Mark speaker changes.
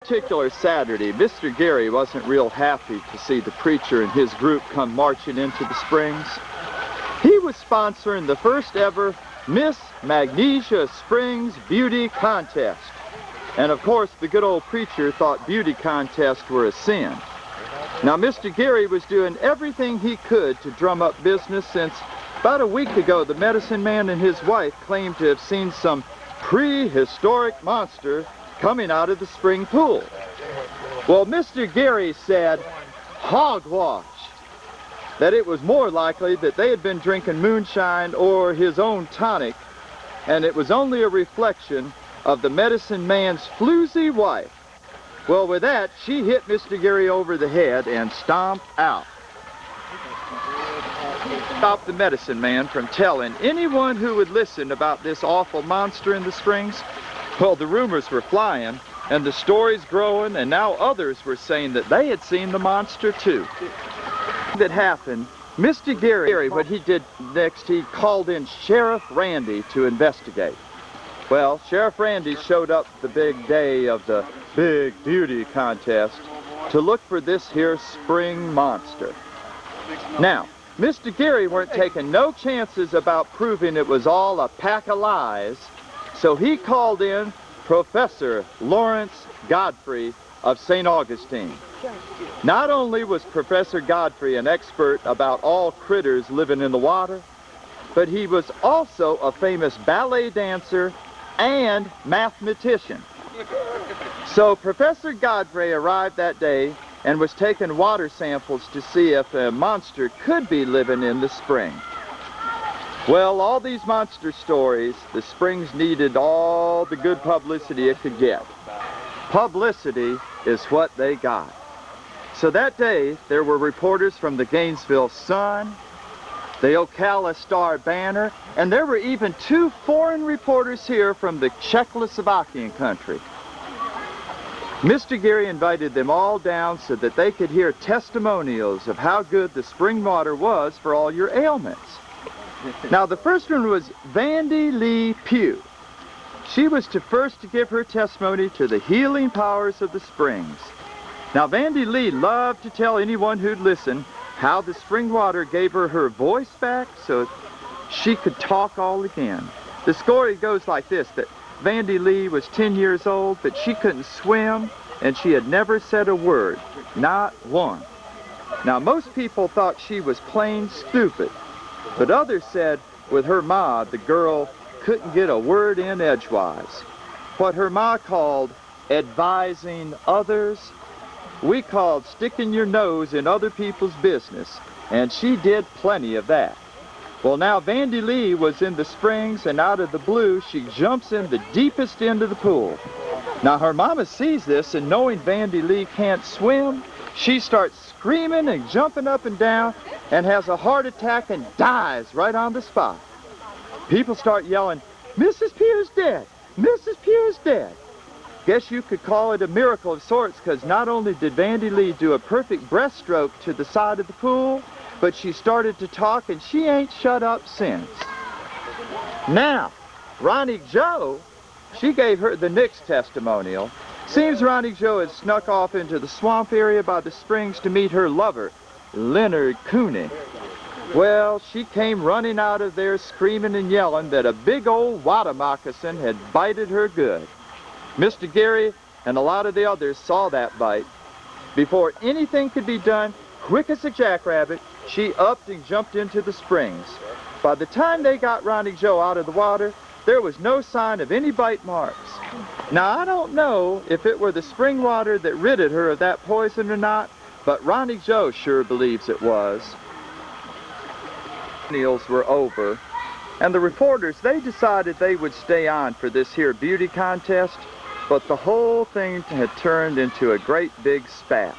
Speaker 1: particular Saturday, Mr. Gary wasn't real happy to see the preacher and his group come marching into the springs. He was sponsoring the first ever Miss Magnesia Springs Beauty Contest. And of course, the good old preacher thought beauty contests were a sin. Now, Mr. Gary was doing everything he could to drum up business since about a week ago, the medicine man and his wife claimed to have seen some prehistoric monster coming out of the spring pool. Well, Mr. Gary said, hogwash, that it was more likely that they had been drinking moonshine or his own tonic, and it was only a reflection of the medicine man's floozy wife. Well, with that, she hit Mr. Gary over the head and stomped out. Stopped the medicine man from telling anyone who would listen about this awful monster in the springs. Well, the rumors were flying, and the stories growing, and now others were saying that they had seen the monster too. That happened, Mr. Gary, what he did next, he called in Sheriff Randy to investigate. Well, Sheriff Randy showed up the big day of the big beauty contest to look for this here spring monster. Now, Mr. Gary weren't taking no chances about proving it was all a pack of lies, so he called in Professor Lawrence Godfrey of St. Augustine. Not only was Professor Godfrey an expert about all critters living in the water, but he was also a famous ballet dancer and mathematician. So Professor Godfrey arrived that day and was taking water samples to see if a monster could be living in the spring. Well, all these monster stories, the springs needed all the good publicity it could get. Publicity is what they got. So that day, there were reporters from the Gainesville Sun, the Ocala Star-Banner, and there were even 2 foreign reporters here from the Czechoslovakian country. Mr. Gary invited them all down so that they could hear testimonials of how good the spring water was for all your ailments. Now, the first one was Vandy Lee Pugh. She was first to give her testimony to the healing powers of the springs. Now, Vandy Lee loved to tell anyone who'd listen how the spring water gave her her voice back so she could talk all again. The story goes like this, that Vandy Lee was 10 years old, but she couldn't swim, and she had never said a word, not one. Now, most people thought she was plain stupid, but others said with her ma, the girl couldn't get a word in edgewise. What her ma called advising others, we called sticking your nose in other people's business, and she did plenty of that. Well, now Vandy Lee was in the springs, and out of the blue, she jumps in the deepest end of the pool. Now, her mama sees this, and knowing Vandy Lee can't swim, she starts screaming and jumping up and down, and has a heart attack and dies right on the spot. People start yelling, "Mrs. Pugh's dead! Mrs. Pugh's dead!" Guess you could call it a miracle of sorts, because not only did Vandy Lee do a perfect breaststroke to the side of the pool, but she started to talk, and she ain't shut up since. Now, Ronnie Joe, she gave her the next testimonial. Seems Ronnie Joe had snuck off into the swamp area by the springs to meet her lover, Leonard Cooney. Well, she came running out of there screaming and yelling that a big old water moccasin had bited her good. Mr. Gary and a lot of the others saw that bite. Before anything could be done, quick as a jackrabbit, she upped and jumped into the springs. By the time they got Ronnie Joe out of the water, there was no sign of any bite marks. Now, I don't know if it were the spring water that ridded her of that poison or not, but Ronnie Joe sure believes it was. Meals were over, and the reporters, they decided they would stay on for this here beauty contest, but the whole thing had turned into a great big spat.